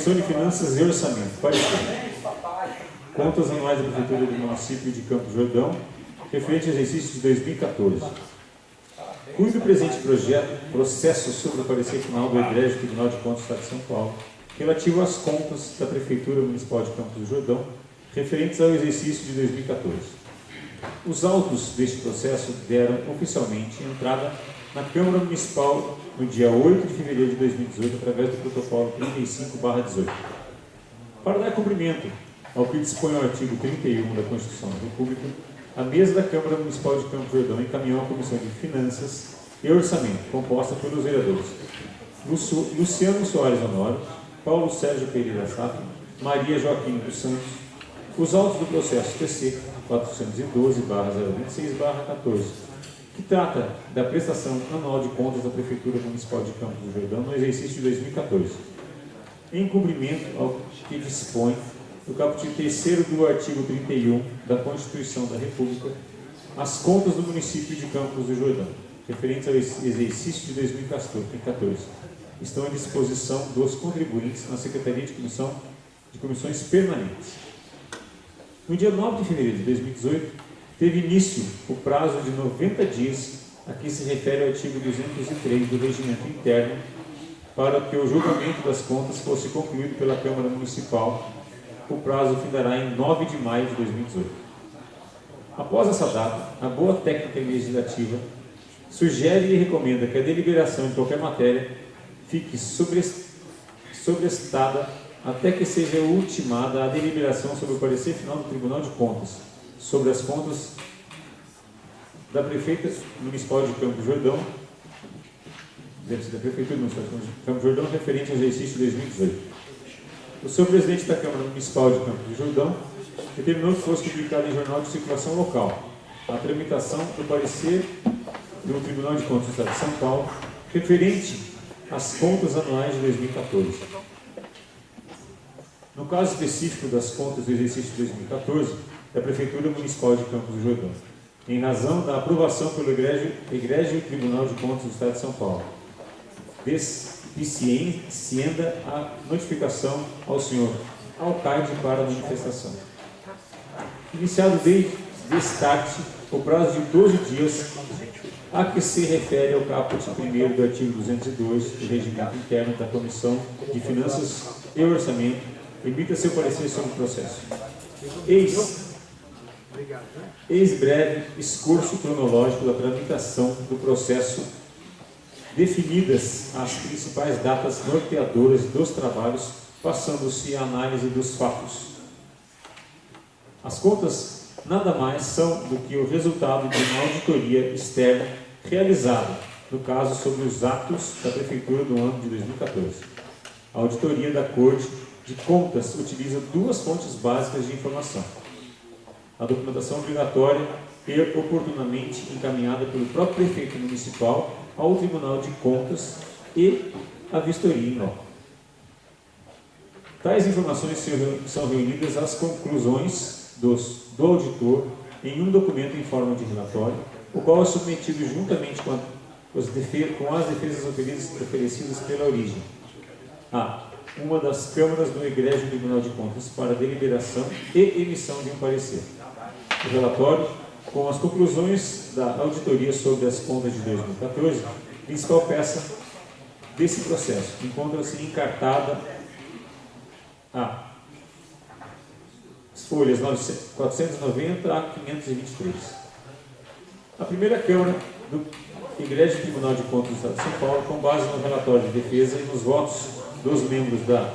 Comissão de Finanças e Orçamento. Parecer. Contas anuais da Prefeitura do município de Campos do Jordão, referente ao exercício de 2014. Cuide o presente processo sobre o parecer final do Egrégio Tribunal de Contas do Estado de São Paulo, relativo às contas da Prefeitura Municipal de Campos do Jordão, referentes ao exercício de 2014. Os autos deste processo deram oficialmente entrada na Câmara Municipal no dia 8 de fevereiro de 2018, através do protocolo 35/18. Para dar cumprimento ao que dispõe o artigo 31 da Constituição da República, a mesa da Câmara Municipal de Campos do Jordão encaminhou a Comissão de Finanças e Orçamento, composta pelos vereadores Luciano Soares Honório, Paulo Sérgio Pereira Safra, Maria Joaquim dos Santos, os autos do processo TC 412/026/14, que trata da prestação anual de contas da Prefeitura Municipal de Campos do Jordão no exercício de 2014, em cumprimento ao que dispõe do capítulo 3º do artigo 31 da Constituição da República, as contas do município de Campos do Jordão, referentes ao exercício de 2014, estão à disposição dos contribuintes na Secretaria de Comissões Permanentes. No dia 9 de fevereiro de 2018, teve início o prazo de 90 dias a que se refere ao artigo 203 do Regimento Interno para que o julgamento das contas fosse concluído pela Câmara Municipal. O prazo findará em 9 de maio de 2018. Após essa data, a boa técnica legislativa sugere e recomenda que a deliberação de qualquer matéria fique sobrestada até que seja ultimada a deliberação sobre o parecer final do Tribunal de Contas sobre as contas da Prefeitura Municipal de Campos do Jordão, referente ao exercício de 2018. O senhor presidente da Câmara Municipal de Campos do Jordão determinou que fosse publicado em jornal de circulação local a tramitação do parecer do Tribunal de Contas do Estado de São Paulo referente às contas anuais de 2014. No caso específico das contas do exercício de 2014, da Prefeitura Municipal de Campos do Jordão, em razão da aprovação pelo Egrégio Tribunal de Contas do Estado de São Paulo, descienda a notificação ao senhor alcaide para a manifestação. Iniciado desde destarte o prazo de 12 dias a que se refere ao caput 1º do artigo 202 do Regimento Interno da Comissão de Finanças e Orçamento, emita seu parecer sobre o processo. Eis breve excurso cronológico da tramitação do processo, definidas as principais datas norteadoras dos trabalhos, passando-se a análise dos fatos. As contas nada mais são do que o resultado de uma auditoria externa realizada, no caso sobre os atos da Prefeitura do ano de 2014. A auditoria da Corte de Contas utiliza duas fontes básicas de informação: a documentação obrigatória e oportunamente encaminhada pelo próprio prefeito municipal ao Tribunal de Contas e a vistoria em loco. Tais informações são reunidas às conclusões do auditor em um documento em forma de relatório, o qual é submetido juntamente com as defesas oferecidas pela origem a uma das câmaras do Egrégio Tribunal de Contas para deliberação e emissão de um parecer. O relatório, com as conclusões da auditoria sobre as contas de 2014, principal peça desse processo, encontra-se encartada as folhas 490 a 523. A primeira Câmara do Egrégio Tribunal de Contas do Estado de São Paulo, com base no relatório de defesa e nos votos dos membros das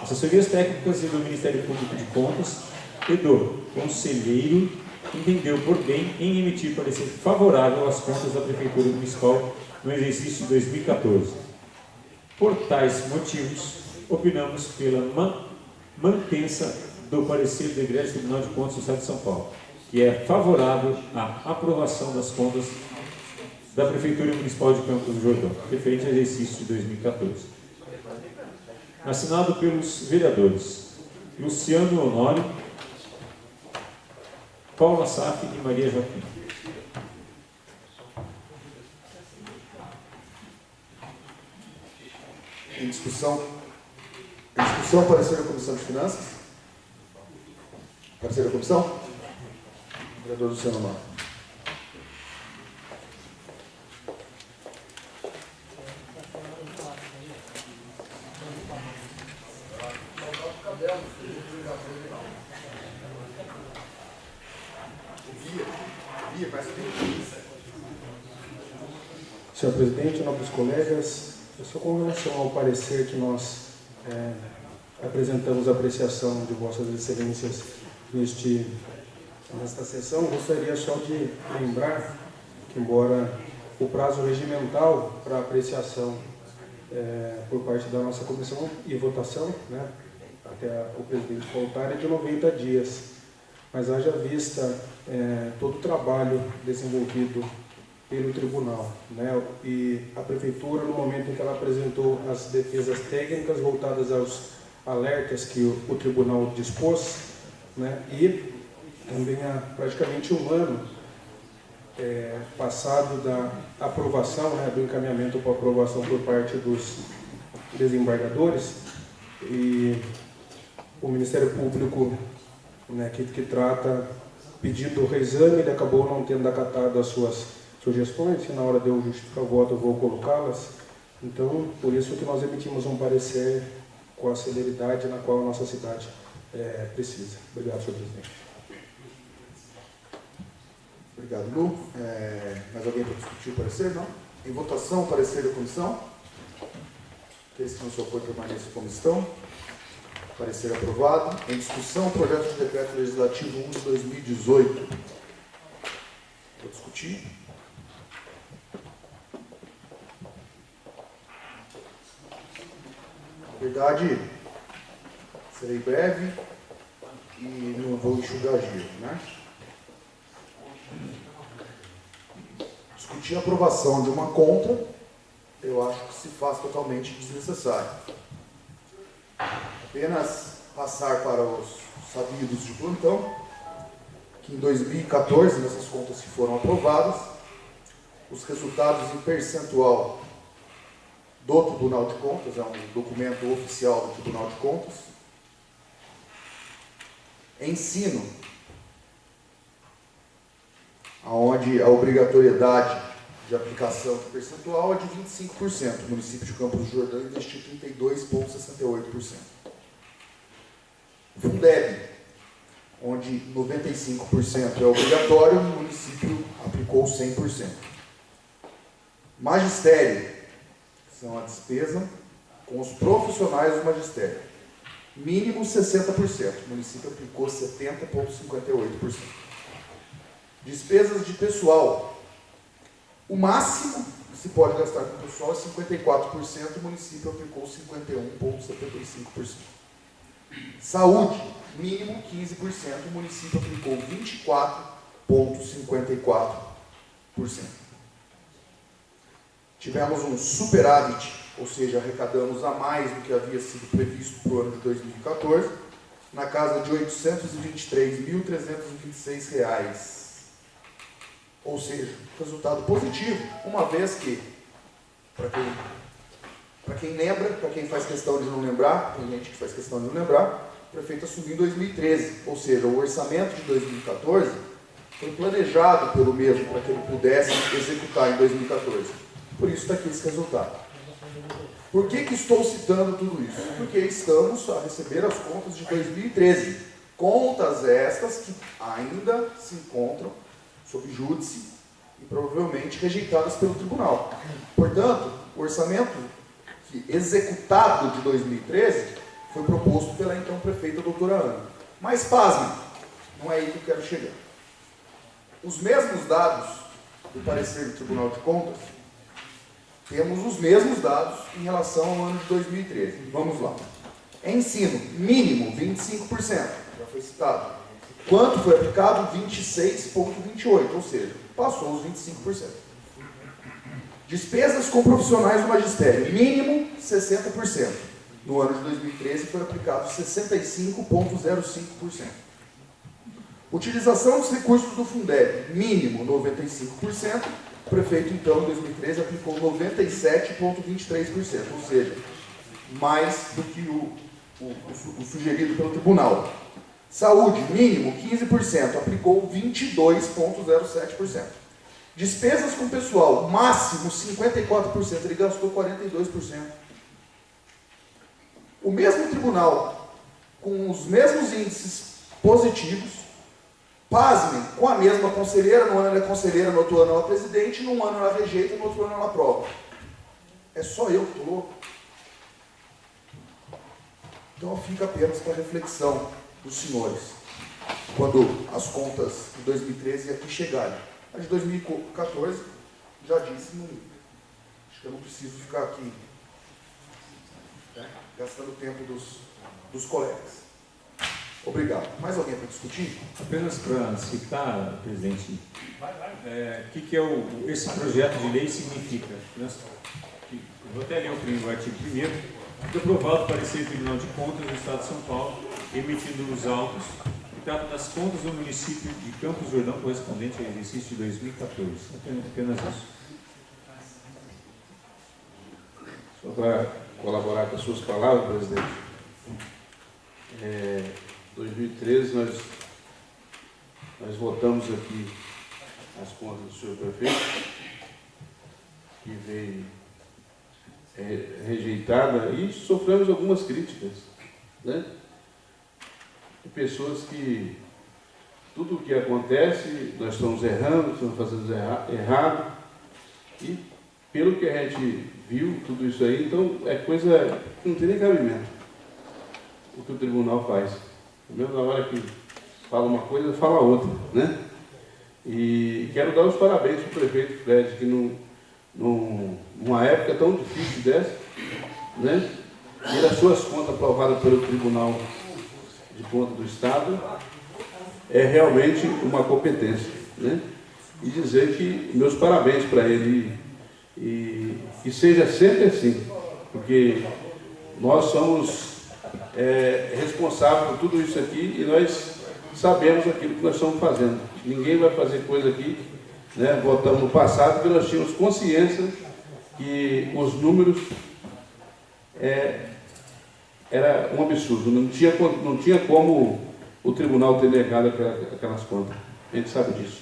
assessorias técnicas e do Ministério Público de Contas e do conselheiro, entendeu por bem em emitir parecer favorável às contas da Prefeitura Municipal no exercício de 2014. Por tais motivos, opinamos pela mantença do parecer do Egrégio Tribunal de Contas do Estado de São Paulo, que é favorável à aprovação das contas da Prefeitura Municipal de Campos do Jordão, referente ao exercício de 2014. Assinado pelos vereadores Luciano Honório, Paulo Assaf e Maria Joaquim. Em discussão, Em discussão, parecer da Comissão de Finanças. Parecer da Comissão. Vereador Luciano Mauro. Senhor presidente, nobres colegas, eu sou com relação ao parecer que nós apresentamos a apreciação de vossas excelências nesta sessão, gostaria só de lembrar que, embora o prazo regimental para apreciação por parte da nossa comissão e votação, né, até o presidente voltar, é de 90 dias, mas haja vista todo o trabalho desenvolvido pelo tribunal, né? E a prefeitura, no momento em que ela apresentou as defesas técnicas voltadas aos alertas que o tribunal dispôs, né? E também há praticamente um ano passado da aprovação, né, do encaminhamento para aprovação por parte dos desembargadores, e o Ministério Público, né, que trata pedindo o reexame, ele acabou não tendo acatado as suas sugestões, e na hora de eu justificar o voto eu vou colocá-las. Então, por isso que nós emitimos um parecer com a celeridade na qual a nossa cidade precisa. Obrigado, senhor presidente. Obrigado, Lu. Mais alguém para discutir o parecer? Não? Em votação, o parecer da comissão. Aqueles que não se opõem permaneçam como estão. Parecer aprovado. Em discussão, projeto de decreto legislativo 1 de 2018. Vou discutir. Na verdade, serei breve e não vou enxugar gelo, né? Discutir a aprovação de uma conta, eu acho que se faz totalmente desnecessário. Apenas passar para os sabidos de plantão que em 2014, nessas contas que foram aprovadas, os resultados em percentual do Tribunal de Contas, é um documento oficial do Tribunal de Contas, ensino, onde a obrigatoriedade de aplicação de percentual é de 25%. O município de Campos do Jordão investiu 32,68%. O Fundeb, onde 95% é obrigatório, o município aplicou 100%. Magistério, que são a despesa com os profissionais do magistério. Mínimo 60%, o município aplicou 70,58%. Despesas de pessoal. O máximo que se pode gastar com o pessoal é 54%, o município aplicou 51,75%. Saúde, mínimo 15%, o município aplicou 24,54%. Tivemos um superávit, ou seja, arrecadamos a mais do que havia sido previsto para o ano de 2014, na casa de R$ 823.326. Ou seja, resultado positivo, uma vez que, para quem lembra, para quem faz questão de não lembrar, tem gente que faz questão de não lembrar, o prefeito assumiu em 2013, ou seja, o orçamento de 2014 foi planejado pelo mesmo para que ele pudesse executar em 2014. Por isso está aqui esse resultado. Por que estou citando tudo isso? Porque estamos a receber as contas de 2013. Contas estas que ainda se encontram sob júdice e provavelmente rejeitadas pelo tribunal. Portanto, o orçamento executado de 2013 foi proposto pela então prefeita doutora Ana. Mas, pasmem, não é aí que eu quero chegar. Os mesmos dados do parecer do Tribunal de Contas, temos os mesmos dados em relação ao ano de 2013. Vamos lá. Ensino, mínimo 25%, já foi citado. Quanto foi aplicado? 26,28%, ou seja, passou os 25%. Despesas com profissionais do magistério, mínimo 60%. No ano de 2013 foi aplicado 65,05%. Utilização dos recursos do Fundeb, mínimo 95%. O prefeito, então, em 2013, aplicou 97,23%, ou seja, mais do que o sugerido pelo tribunal. Saúde, mínimo 15%, aplicou 22,07%. Despesas com pessoal, máximo 54%, ele gastou 42%. O mesmo tribunal, com os mesmos índices positivos, pasmem, com a mesma conselheira, no ano ela é conselheira, no outro ano ela é presidente, num ano ela rejeita, no outro ano ela aprova. É só eu que estou louco? Então fica apenas para reflexão dos senhores, quando as contas de 2013 aqui chegarem. A de 2014, já disse, acho que eu não preciso ficar aqui, né, gastando tempo dos colegas. Obrigado. Mais alguém para discutir? Apenas para citar, presidente, o que é esse projeto de lei significa? Eu vou até ler o artigo 1º. Foi aprovado o parecer do Tribunal de Contas do Estado de São Paulo, emitindo os autos que tratam das contas do município de Campos do Jordão correspondente ao exercício de 2014. Apenas isso. Só para colaborar com as suas palavras, presidente. 2013 nós votamos aqui as contas do senhor prefeito, que veio rejeitada, e sofremos algumas críticas, né? De pessoas que tudo o que acontece, nós estamos errando, estamos fazendo errado, e pelo que a gente viu, tudo isso aí, então é coisa que não tem nem cabimento o que o tribunal faz. Mesmo na hora que fala uma coisa, fala outra, né? E quero dar os parabéns para o prefeito Fred, que numa época tão difícil dessa, né, ter as suas contas aprovadas pelo Tribunal de Contas do Estado é realmente uma competência, né? E dizer que meus parabéns para ele e que seja sempre assim, porque nós somos responsáveis por tudo isso aqui e nós sabemos aquilo que nós estamos fazendo. Ninguém vai fazer coisa aqui, né? Votamos no passado porque nós tínhamos consciência que os números era um absurdo, não tinha como o tribunal ter negado aquelas contas. A gente sabe disso.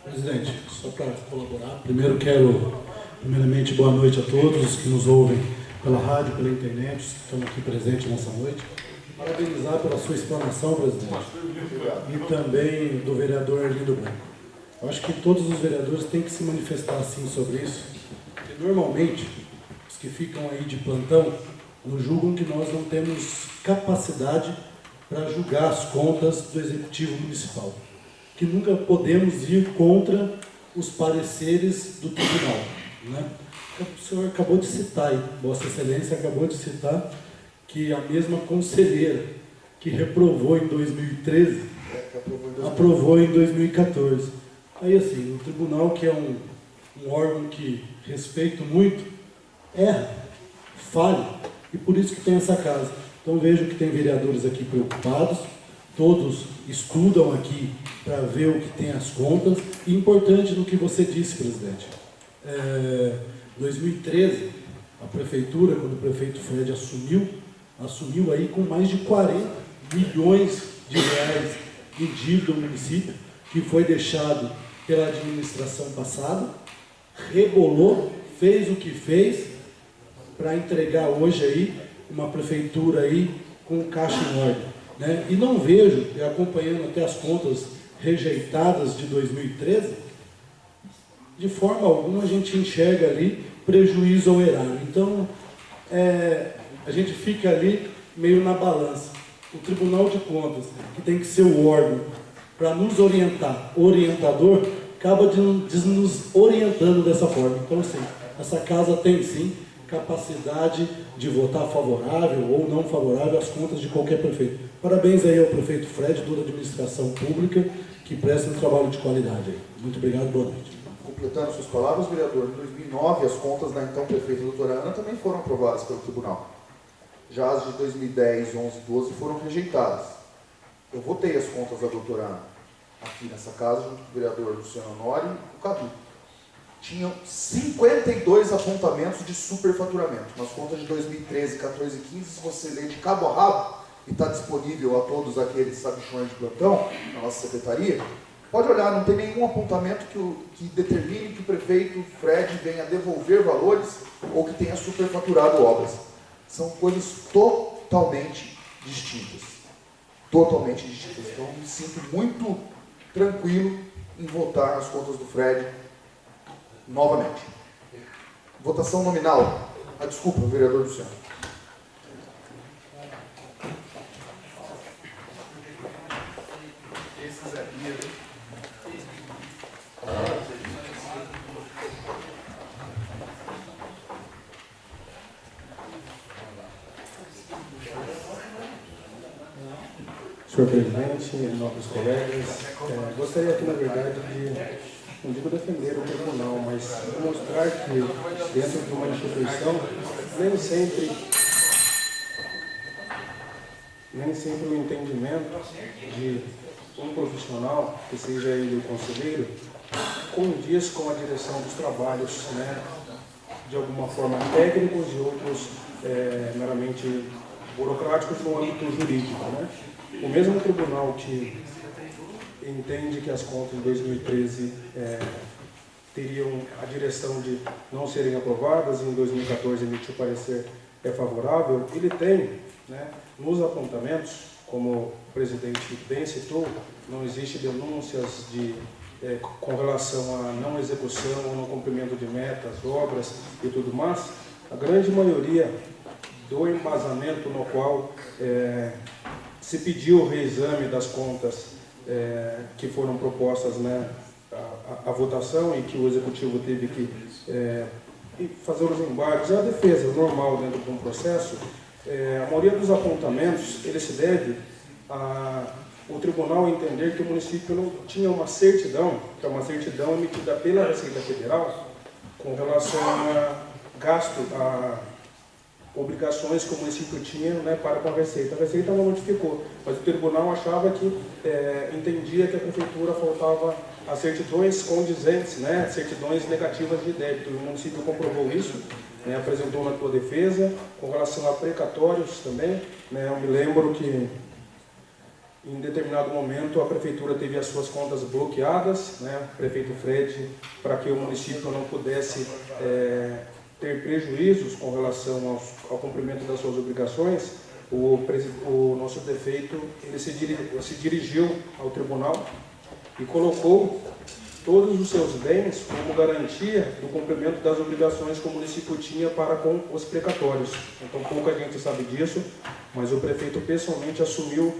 Presidente, só para colaborar, primeiramente, boa noite a todos que nos ouvem pela rádio, pela internet, que estão aqui presentes nessa noite. Parabenizar pela sua explanação, presidente, e também do vereador Arlindo Branco. Eu acho que todos os vereadores têm que se manifestar assim sobre isso, porque normalmente os que ficam aí de plantão nos julgam que nós não temos capacidade para julgar as contas do Executivo Municipal, que nunca podemos ir contra os pareceres do tribunal, né? O senhor acabou de citar, Vossa Excelência acabou de citar, que a mesma conselheira que reprovou em 2013, aprovou em 2014. Aí assim, o tribunal, que é um órgão que respeito muito, erra, falha, e por isso que tem essa casa. Então vejo que tem vereadores aqui preocupados, todos estudam aqui para ver o que tem as contas, e importante no que você disse, presidente. 2013, a prefeitura, quando o prefeito Fred assumiu aí com mais de 40 milhões de reais de dívida ao município, que foi deixado pela administração passada, rebolou, fez o que fez, para entregar hoje aí uma prefeitura aí com caixa em ordem, né? E não vejo, acompanhando até as contas rejeitadas de 2013, de forma alguma a gente enxerga ali prejuízo ao erário. Então, a gente fica ali meio na balança. O Tribunal de Contas, que tem que ser o órgão para nos orientar, orientador, acaba nos orientando dessa forma. Então, assim, essa casa tem sim capacidade de votar favorável ou não favorável às contas de qualquer prefeito. Parabéns aí ao prefeito Fred, toda a administração pública, que presta um trabalho de qualidade aí. Muito obrigado, boa noite. Completando suas palavras, vereador, em 2009 as contas da então prefeita doutora Ana também foram aprovadas pelo tribunal. Já as de 2010, 11 e 12 foram rejeitadas. Eu votei as contas da doutora Ana aqui nessa casa, junto com o vereador Luciano Honório e o Cadu. tinham 52 apontamentos de superfaturamento. Nas contas de 2013, 14 e 15, se você ler de cabo a rabo, e está disponível a todos aqueles sabichões de plantão, na nossa secretaria, pode olhar, não tem nenhum apontamento que determine que o prefeito Fred venha devolver valores ou que tenha superfaturado obras. São coisas totalmente distintas. Totalmente distintas. Então, me sinto muito tranquilo em votar as contas do Fred novamente. Votação nominal. Desculpa, vereador Luciano. Senhor presidente, nobres colegas, gostaria aqui, na verdade, de, não digo defender o tribunal, mas demonstrar que dentro de uma instituição, nem sempre o entendimento de um profissional, que seja ele o conselheiro, condiz com a direção dos trabalhos, né, de alguma forma técnicos e outros meramente burocráticos no âmbito jurídico, né? O mesmo tribunal que entende que as contas de 2013 teriam a direção de não serem aprovadas e em 2014 emitiu parecer favorável, ele tem, né, nos apontamentos, como o presidente bem citou, não existe denúncias com relação à não execução ou não cumprimento de metas, obras e tudo mais. A grande maioria do embasamento no qual se pediu o reexame das contas que foram propostas, né, à votação e que o Executivo teve que fazer os embargos, é a defesa normal dentro de um processo. A maioria dos apontamentos, ele se deve ao tribunal entender que o município não tinha uma certidão, que é uma certidão emitida pela Receita Federal, com relação a gasto, a obrigações que o município tinha, né, para com a Receita. A Receita não notificou, mas o tribunal achava que, entendia que a prefeitura faltava as certidões condizentes, né, certidões negativas de débito. O município comprovou isso, né, apresentou na sua defesa. Com relação a precatórios também, né, eu me lembro que em determinado momento a prefeitura teve as suas contas bloqueadas, né, o prefeito Fred, para que o município não pudesse ter prejuízos com relação ao cumprimento das suas obrigações. O nosso prefeito ele se dirigiu ao tribunal e colocou todos os seus bens como garantia do cumprimento das obrigações que o município tinha para com os precatórios. Então pouca gente sabe disso, mas o prefeito pessoalmente assumiu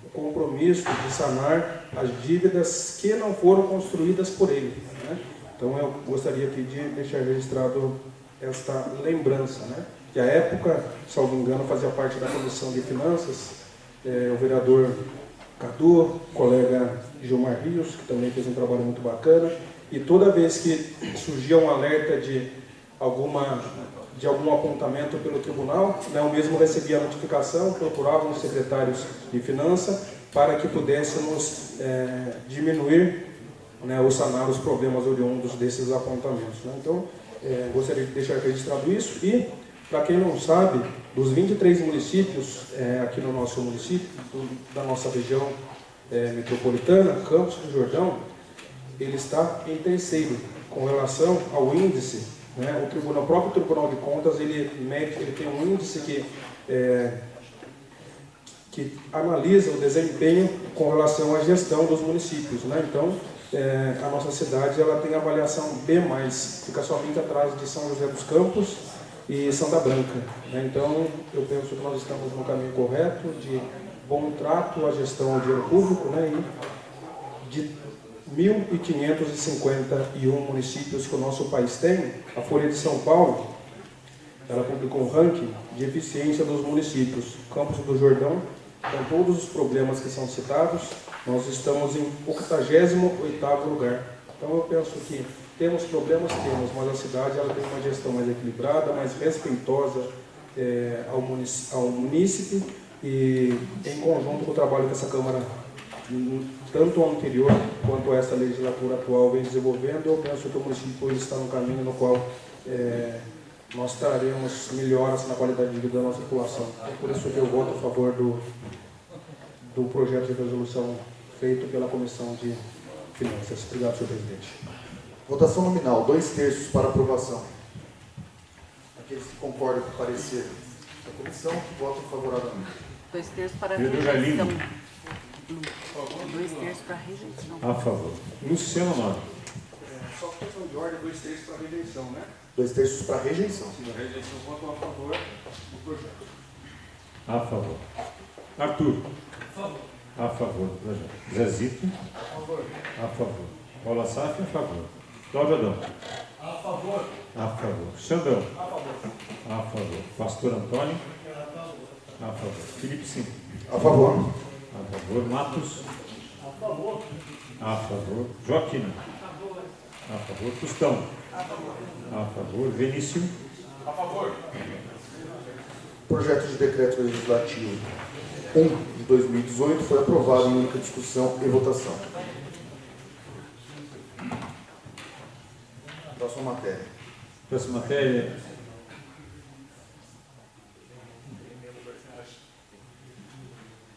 o compromisso de sanar as dívidas que não foram construídas por ele, né? Então eu gostaria aqui de deixar registrado esta lembrança, né? Que à época, salvo engano, fazia parte da Comissão de Finanças, o vereador Cadu, o colega Gilmar Rios, que também fez um trabalho muito bacana, e toda vez que surgia um alerta de algum apontamento pelo tribunal, né, eu mesmo recebia a notificação, procurava os secretários de Finanças para que pudéssemos diminuir, né, ou sanar os problemas oriundos desses apontamentos, né? Então, gostaria de deixar registrado isso. E, para quem não sabe, dos 23 municípios aqui no nosso município, da nossa região metropolitana, Campos do Jordão, ele está em terceiro com relação ao índice, né? O próprio Tribunal de Contas ele tem um índice que analisa o desempenho com relação à gestão dos municípios, né? Então, a nossa cidade ela tem avaliação B+, fica somente atrás de São José dos Campos e Santa Branca, né? Então, eu penso que nós estamos no caminho correto de bom trato à gestão ao dinheiro público, né? E de 1.551 municípios que o nosso país tem, a Folha de São Paulo, ela publicou um ranking de eficiência dos municípios. Campos do Jordão, com todos os problemas que são citados, nós estamos em 88º lugar. Então eu penso que temos problemas, mas a cidade ela tem uma gestão mais equilibrada, mais respeitosa ao munícipe e em conjunto com o trabalho que essa Câmara tanto o anterior quanto essa legislatura atual vem desenvolvendo, eu penso que o município está no caminho no qual nós traremos melhoras na qualidade de vida da nossa população. É por isso que eu voto a favor do projeto de resolução feito pela Comissão de Finanças. Obrigado, senhor presidente. Votação nominal, 2/3 para aprovação. Aqueles que concordam com o parecer da comissão, votam favoravelmente. 2/3 para Vereador rejeição. Galindo. 2/3 para rejeição. A favor. Luciano Honório. Só questão de ordem, 2/3 para rejeição, né? 2/3 para rejeição. Se a rejeição, votam a favor do projeto. A favor. Arthur. A favor do projeto. Zezito. A favor. Paula Saf, a favor. Cláudio Adão. A favor. A favor. Xandão. A favor. A favor. Pastor Antônio. A favor. Felipe Sim. A favor. A favor. Matos. A favor. A favor. Joaquina. A favor. Tostão. A favor. Vinícius. A favor. Projeto de decreto legislativo 1 de 2018 foi aprovado em única discussão e votação. Próxima matéria. Próxima matéria.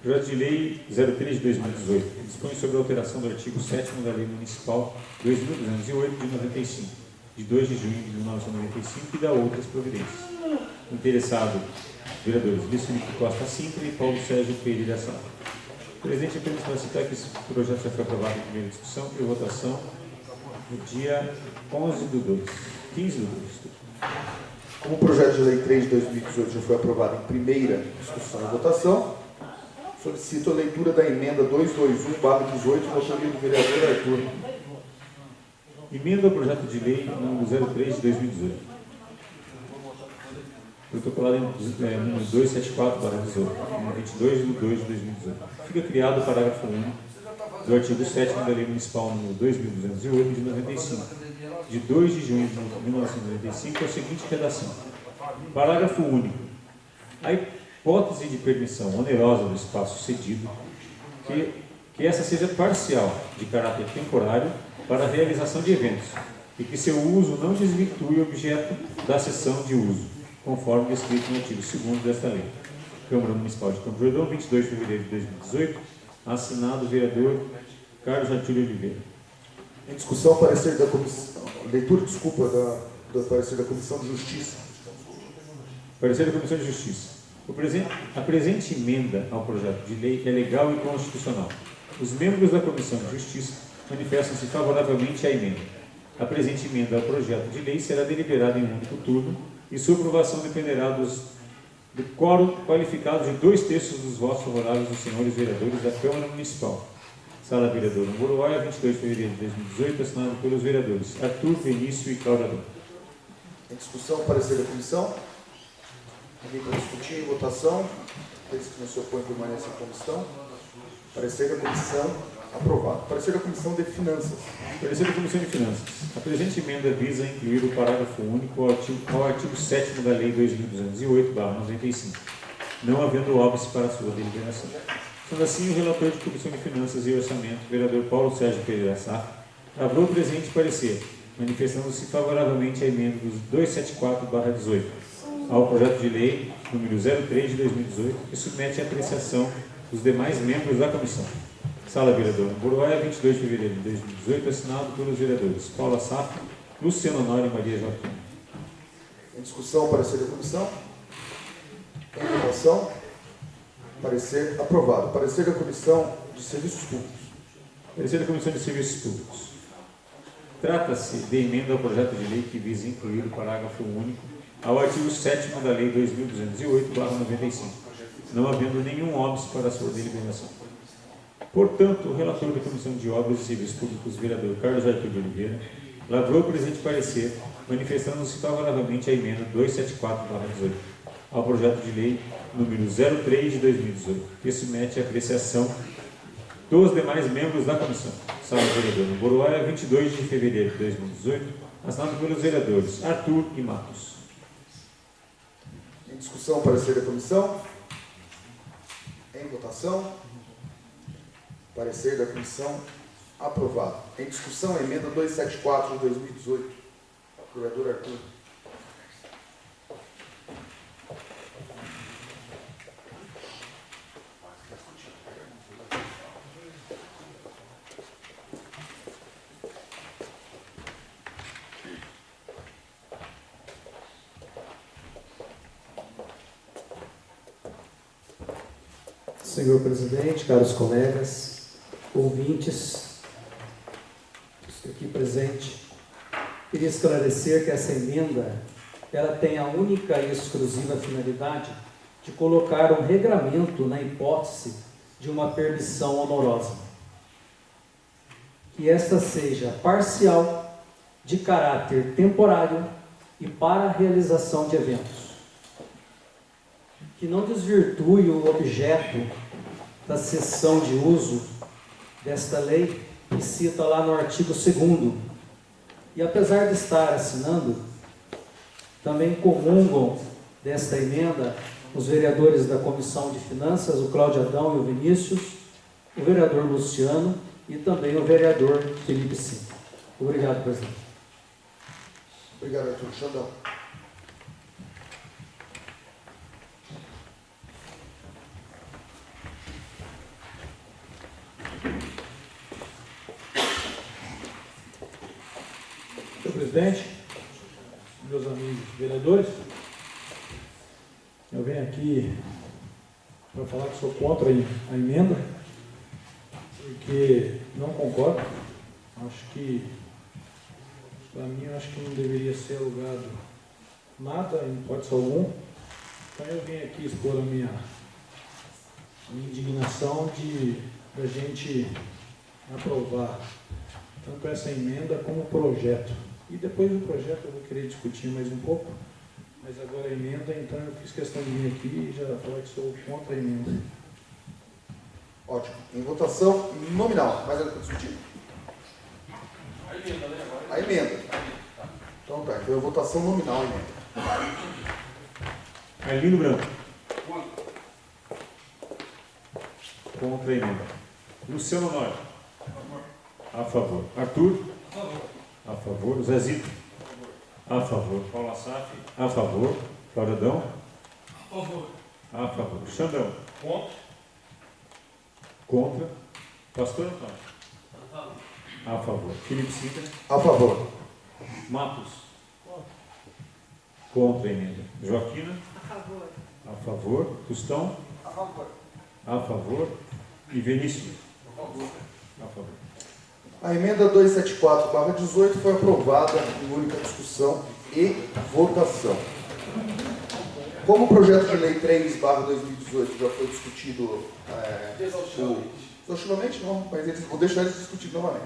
Projeto de Lei 03 de 2018 dispõe sobre a alteração do artigo 7º da Lei Municipal 2.208 de 95, de 2 de junho de 1995 e da outras providências. Interessado, vereadores Luiz Felipe Costa Sintra e Paulo Sérgio Pereira Sá. Presidente, apenas para citar que esse projeto já foi aprovado em primeira discussão e votação no dia 15 do 2. Como o projeto de lei 3 de 2018 já foi aprovado em primeira discussão e votação, solicito a leitura da emenda 221/18, de autoria do vereador Arthur. Emenda ao projeto de lei número 03 de 2018. Protocolado em número 274/18, número 22 de 2 de 2018. Fica criado o parágrafo único do artigo 7º da Lei Municipal número 2.208 de 95, de 2 de junho de 1995, com a seguinte redação. Parágrafo único. A hipótese de permissão onerosa do espaço cedido, que essa seja parcial, de caráter temporário, para a realização de eventos, e que seu uso não desvirtue o objeto da cessão de uso, conforme descrito no artigo 2º desta lei. Câmara Municipal de Campo Jordão, 22 de fevereiro de 2018, assinado o vereador Carlos Artúrio Oliveira. Em discussão, parecer da comissão, leitura, do parecer da Comissão de Justiça. Parecer da Comissão de Justiça. A presente emenda ao projeto de lei é legal e constitucional. Os membros da Comissão de Justiça manifestam-se favoravelmente à emenda. A presente emenda ao projeto de lei será deliberada em um único turno e sua aprovação dependerá do quórum qualificado de 2/3 dos votos favoráveis dos senhores vereadores da Câmara Municipal. Sala Vereador Uruguaia, 22 de fevereiro de 2018, assinado pelos vereadores Arthur, Vinícius e Cláudio Adão. Em discussão, parecer da comissão. Ninguém para discutir, em votação. Aqueles que não se opõem permanecem em comissão. Parecer da comissão, aprovado. Parecer da Comissão de Finanças. Parecer da Comissão de Finanças. A presente emenda visa incluir o parágrafo único ao artigo 7º da Lei 2.208/95, não havendo óbice para sua deliberação. Sendo assim, o relator de Comissão de Finanças e Orçamento, vereador Paulo Sérgio Pereira Sá, lavrou o presente parecer, manifestando-se favoravelmente à emenda dos 274/18 ao projeto de lei número 03 de 2018, que submete à apreciação dos demais membros da comissão. Sala Vereador Uruguaia, 22 de fevereiro de 2018, assinado pelos vereadores Paula Saf, Luciano Honório e Maria Joaquim. Em discussão, parecer da comissão. Em votação. Parecer aprovado. Parecer da Comissão de Serviços Públicos. Parecer da Comissão de Serviços Públicos. Trata-se de emenda ao projeto de lei que visa incluir o parágrafo único ao artigo 7º da Lei 2.208/95, não havendo nenhum óbice para sua deliberação. Portanto, o relator da Comissão de Obras e Serviços Públicos, vereador Carlos Artúrio de Oliveira, lavrou o presente parecer, manifestando-se favoravelmente à emenda 274/18 ao projeto de lei número 03 de 2018, que submete à apreciação dos demais membros da comissão. Sala Vereador Uruguaia, 22 de fevereiro de 2018, assinado pelos vereadores Arthur e Matos. Em discussão, parecer da comissão. Em votação. Parecer da comissão, aprovado. Em discussão, a emenda 274 de 2018. Vereador Arthur. Senhor presidente, caros colegas, ouvintes, estou aqui presente, queria esclarecer que essa emenda, ela tem a única e exclusiva finalidade de colocar um regramento na hipótese de uma permissão honorosa. Que esta seja parcial, de caráter temporário e para a realização de eventos. Que não desvirtue o objeto da seção de uso desta lei, que cita lá no artigo 2º. E apesar de estar assinando, também comungam desta emenda os vereadores da Comissão de Finanças, o Cláudio Adão e o Vinícius, o vereador Luciano e também o vereador Felipe Cinco. Obrigado, presidente. Obrigado, Arthur. Xandão. Senhor presidente, meus amigos vereadores, eu venho aqui para falar que sou contra a emenda, porque não concordo. Acho que, para mim, acho que não deveria ser alugado nada, em hipótese alguma. Então eu venho aqui expor a minha indignação de a gente aprovar tanto essa emenda como o projeto. E depois do projeto eu vou querer discutir mais um pouco, mas agora a emenda, então eu fiz questão de vir aqui e já falar que sou contra a emenda. Ótimo. Em votação nominal. Mais algo para discutir? A emenda, né? A emenda. Então tá, então é votação nominal a emenda. Arlindo Branco. Contra a emenda. Luciano Nório. A favor. Arthur. A favor. Zezito. A favor. Paulo Assaf. A favor. Cláudio Adão. A favor. A favor. Xandão. Contra. Pastor Antônio. A favor. Felipe Sintra. A favor. Matos. Contra a emenda. Joaquina. A favor. A favor. Tostão. A favor. A favor. E Vinícius. A favor. A emenda 274/18 foi aprovada em única discussão e votação. Como o projeto de lei 3/2018 já foi discutido exaustivamente, não, mas vou deixar eles discutir novamente.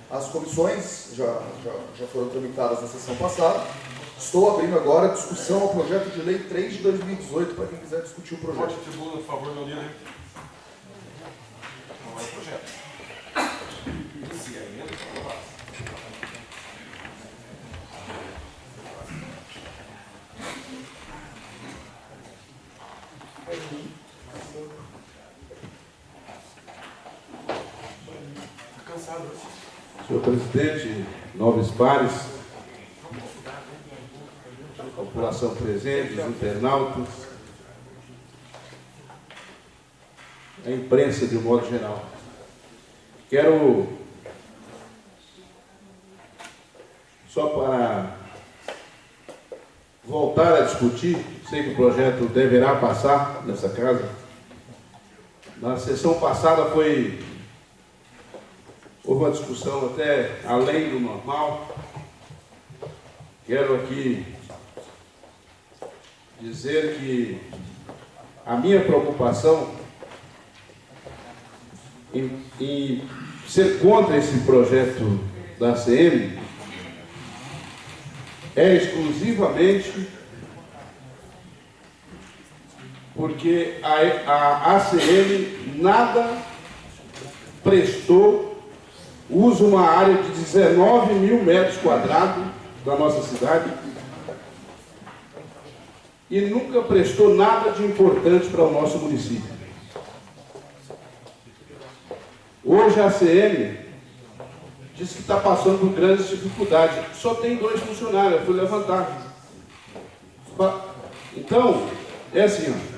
As comissões já foram tramitadas na sessão passada. Estou abrindo agora a discussão ao projeto de lei 3 de 2018 para quem quiser discutir o projeto. Tribuna, por favor, meu líder. Não é o projeto. Se a emenda for aprovada. Cansado. Senhor presidente, nobres pares, população presente, os internautas, a imprensa de um modo geral. Quero, só para voltar a discutir, sei que o projeto deverá passar nessa casa. Na sessão passada houve uma discussão até além do normal. Quero aqui dizer que a minha preocupação em ser contra esse projeto da ACM é exclusivamente porque a ACM nada prestou, usa uma área de 19 mil metros quadrados da nossa cidade e nunca prestou nada de importante para o nosso município. Hoje a ACM diz que está passando por grandes dificuldades. Só tem 2 funcionários, eu fui levantar. Então, é assim, ó.